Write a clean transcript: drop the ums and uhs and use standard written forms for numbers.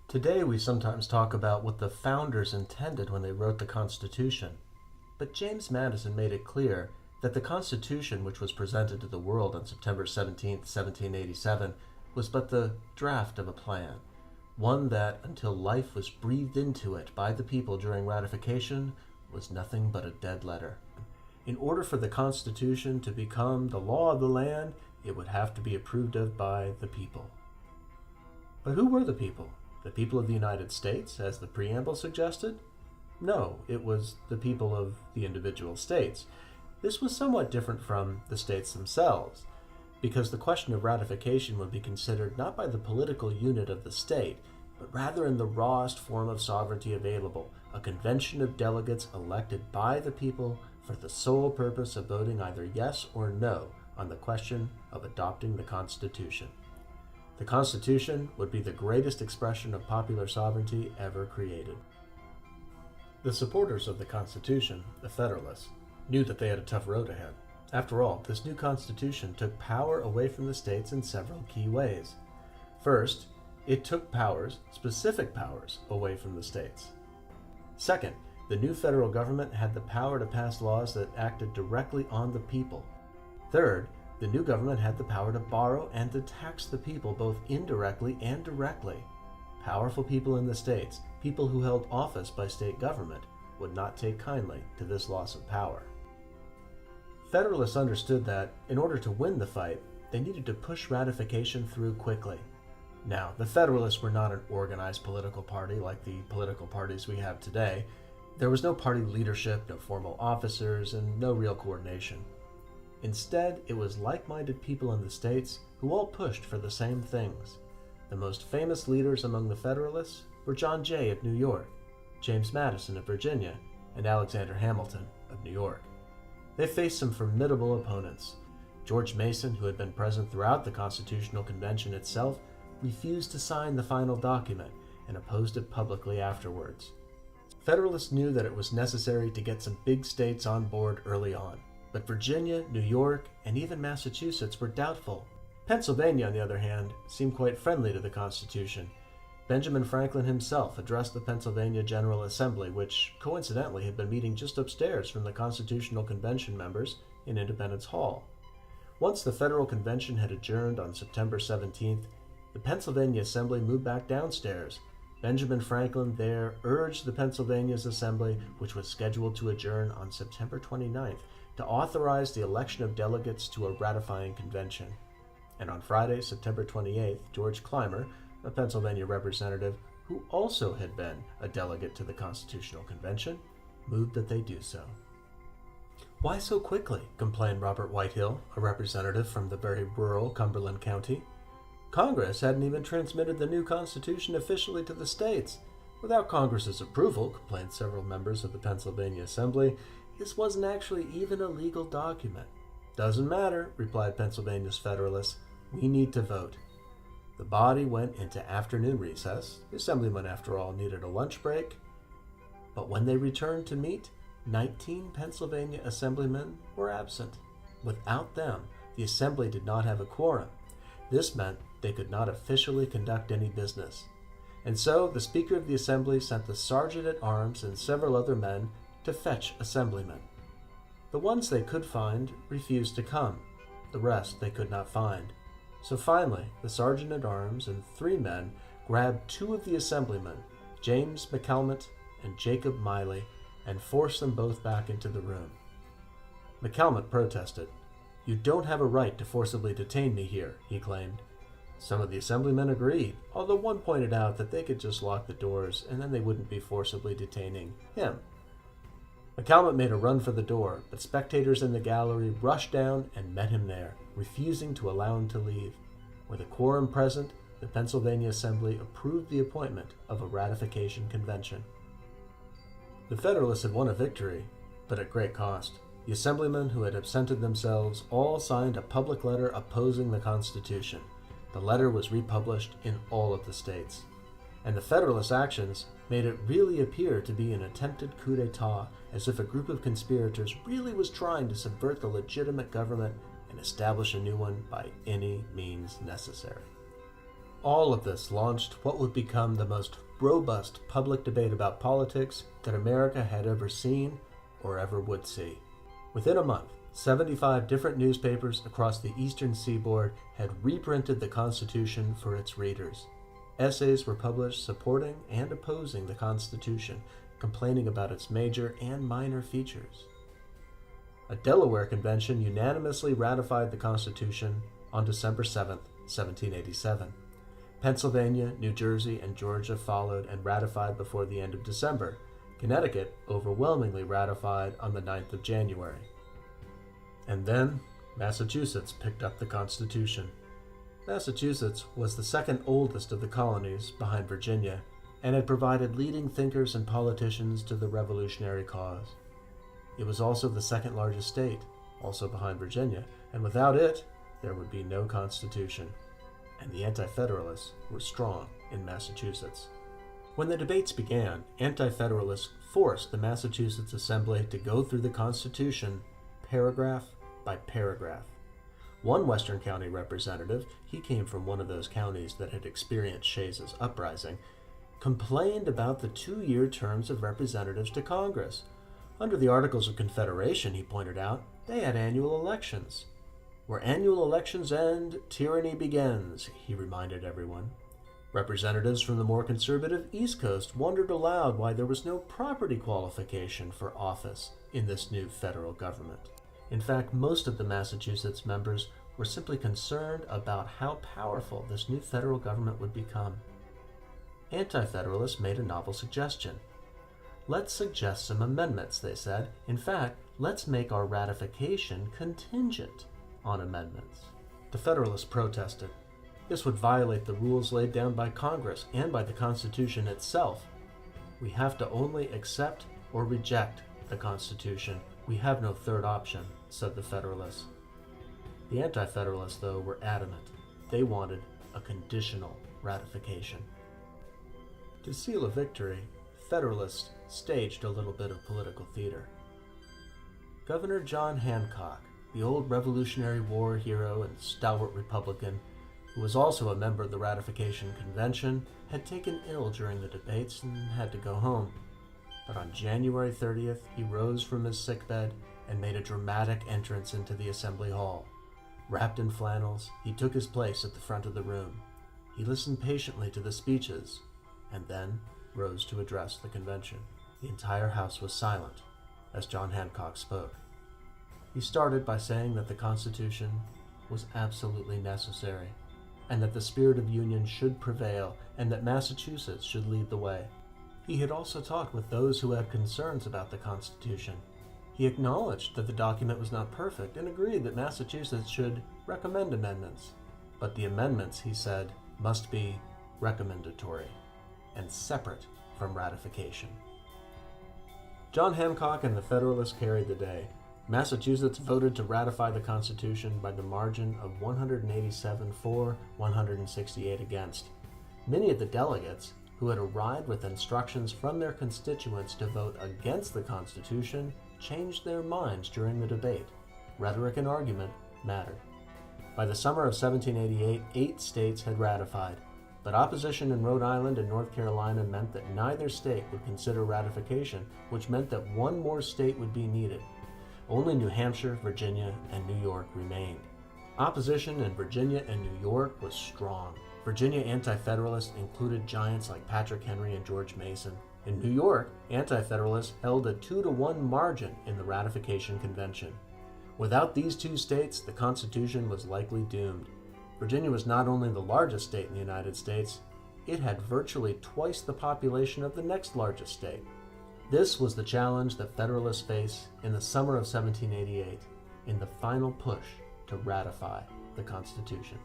Today we sometimes talk about what the founders intended when they wrote the Constitution, but James Madison made it clear that the Constitution which was presented to the world on September 17, 1787, was but the draft of a plan, one that, until life was breathed into it by the people during ratification, was nothing but a dead letter. In order for the Constitution to become the law of the land, it would have to be approved of by the people. But who were the people? The people of the United States, as the preamble suggested? No, it was the people of the individual states. This was somewhat different from the states themselves, because the question of ratification would be considered not by the political unit of the state, but rather in the rawest form of sovereignty available, a convention of delegates elected by the people for the sole purpose of voting either yes or no on the question of adopting the Constitution. The Constitution would be the greatest expression of popular sovereignty ever created. The supporters of the Constitution, the Federalists, knew that they had a tough road ahead. After all, this new Constitution took power away from the states in several key ways. First, it took specific powers, away from the states. Second, the new federal government had the power to pass laws that acted directly on the people. Third, the new government had the power to borrow and to tax the people both indirectly and directly. Powerful people in the states, people who held office by state government, would not take kindly to this loss of power. Federalists understood that, in order to win the fight, they needed to push ratification through quickly. Now, the Federalists were not an organized political party like the political parties we have today. There was no party leadership, no formal officers, and no real coordination. Instead, it was like-minded people in the states who all pushed for the same things. The most famous leaders among the Federalists were John Jay of New York, James Madison of Virginia, and Alexander Hamilton of New York. They faced some formidable opponents. George Mason, who had been present throughout the Constitutional Convention itself, refused to sign the final document and opposed it publicly afterwards. Federalists knew that it was necessary to get some big states on board early on, but Virginia, New York, and even Massachusetts were doubtful. Pennsylvania, on the other hand, seemed quite friendly to the Constitution. Benjamin Franklin himself addressed the Pennsylvania General Assembly, which coincidentally had been meeting just upstairs from the Constitutional Convention members in Independence Hall. Once the Federal Convention had adjourned on September 17th, the Pennsylvania Assembly moved back downstairs. Benjamin Franklin there urged the Pennsylvania's Assembly, which was scheduled to adjourn on September 29th, to authorize the election of delegates to a ratifying convention. And on Friday, September 28th, George Clymer, a Pennsylvania representative who also had been a delegate to the Constitutional Convention, moved that they do so. "Why so quickly?" complained Robert Whitehill, a representative from the very rural Cumberland County. "Congress hadn't even transmitted the new Constitution officially to the states. Without Congress's approval," complained several members of the Pennsylvania Assembly, "this wasn't actually even a legal document." "Doesn't matter," replied Pennsylvania's Federalists. "We need to vote." The body went into afternoon recess. The Assemblymen, after all, needed a lunch break. But when they returned to meet, 19 Pennsylvania Assemblymen were absent. Without them, the Assembly did not have a quorum. This meant they could not officially conduct any business. And so the Speaker of the Assembly sent the Sergeant at Arms and several other men to fetch Assemblymen. The ones they could find refused to come. The rest they could not find. So finally, the Sergeant at Arms and 3 men grabbed 2 of the Assemblymen, James McCalmont and Jacob Miley, and forced them both back into the room. McCalmont protested. "You don't have a right to forcibly detain me here," he claimed. Some of the Assemblymen agreed, although one pointed out that they could just lock the doors and then they wouldn't be forcibly detaining him. McCalmont made a run for the door, but spectators in the gallery rushed down and met him there, refusing to allow him to leave. With a quorum present, the Pennsylvania Assembly approved the appointment of a ratification convention. The Federalists had won a victory, but at great cost. The Assemblymen who had absented themselves all signed a public letter opposing the Constitution. The letter was republished in all of the states. And the Federalist actions made it really appear to be an attempted coup d'etat, as if a group of conspirators really was trying to subvert the legitimate government and establish a new one by any means necessary. All of this launched what would become the most robust public debate about politics that America had ever seen or ever would see. Within a month, 75 different newspapers across the eastern seaboard had reprinted the Constitution for its readers. Essays were published supporting and opposing the Constitution, complaining about its major and minor features. A Delaware convention unanimously ratified the Constitution on December 7, 1787. Pennsylvania, New Jersey, and Georgia followed and ratified before the end of December. Connecticut overwhelmingly ratified on the 9th of January. And then, Massachusetts picked up the Constitution. Massachusetts was the second oldest of the colonies, behind Virginia, and had provided leading thinkers and politicians to the revolutionary cause. It was also the second largest state, also behind Virginia, and without it, there would be no Constitution. And the Anti-Federalists were strong in Massachusetts. When the debates began, Anti-Federalists forced the Massachusetts Assembly to go through the Constitution paragraph by paragraph. One Western County representative, he came from one of those counties that had experienced Shays's uprising, complained about the 2-year terms of representatives to Congress. Under the Articles of Confederation, he pointed out, they had annual elections. Where annual elections end, tyranny begins, he reminded everyone. Representatives from the more conservative East Coast wondered aloud why there was no property qualification for office in this new federal government. In fact, most of the Massachusetts members were simply concerned about how powerful this new federal government would become. Anti-Federalists made a novel suggestion. Let's suggest some amendments, they said. In fact, let's make our ratification contingent on amendments. The Federalists protested. This would violate the rules laid down by Congress and by the Constitution itself. We have to only accept or reject the Constitution. We have no third option, said the Federalists. The Anti-Federalists, though, were adamant. They wanted a conditional ratification. To seal a victory, Federalists staged a little bit of political theater. Governor John Hancock, the old Revolutionary War hero and stalwart Republican, who was also a member of the Ratification Convention, had taken ill during the debates and had to go home. But on January 30th, he rose from his sickbed and made a dramatic entrance into the Assembly Hall. Wrapped in flannels, he took his place at the front of the room. He listened patiently to the speeches and then rose to address the convention. The entire House was silent as John Hancock spoke. He started by saying that the Constitution was absolutely necessary, and that the spirit of union should prevail, and that Massachusetts should lead the way. He had also talked with those who had concerns about the Constitution. He acknowledged that the document was not perfect and agreed that Massachusetts should recommend amendments. But the amendments, he said, must be recommendatory and separate from ratification. John Hancock and the Federalists carried the day. Massachusetts voted to ratify the Constitution by the margin of 187 for, 168 against. Many of the delegates, who had arrived with instructions from their constituents to vote against the Constitution, changed their minds during the debate. Rhetoric and argument mattered. By the summer of 1788, 8 states had ratified, but opposition in Rhode Island and North Carolina meant that neither state would consider ratification, which meant that one more state would be needed. Only New Hampshire, Virginia, and New York remained. Opposition in Virginia and New York was strong. Virginia Anti-Federalists included giants like Patrick Henry and George Mason. In New York, Anti-Federalists held a 2-to-1 margin in the Ratification Convention. Without these 2 states, the Constitution was likely doomed. Virginia was not only the largest state in the United States, it had virtually twice the population of the next largest state. This was the challenge that Federalists faced in the summer of 1788 in the final push to ratify the Constitution.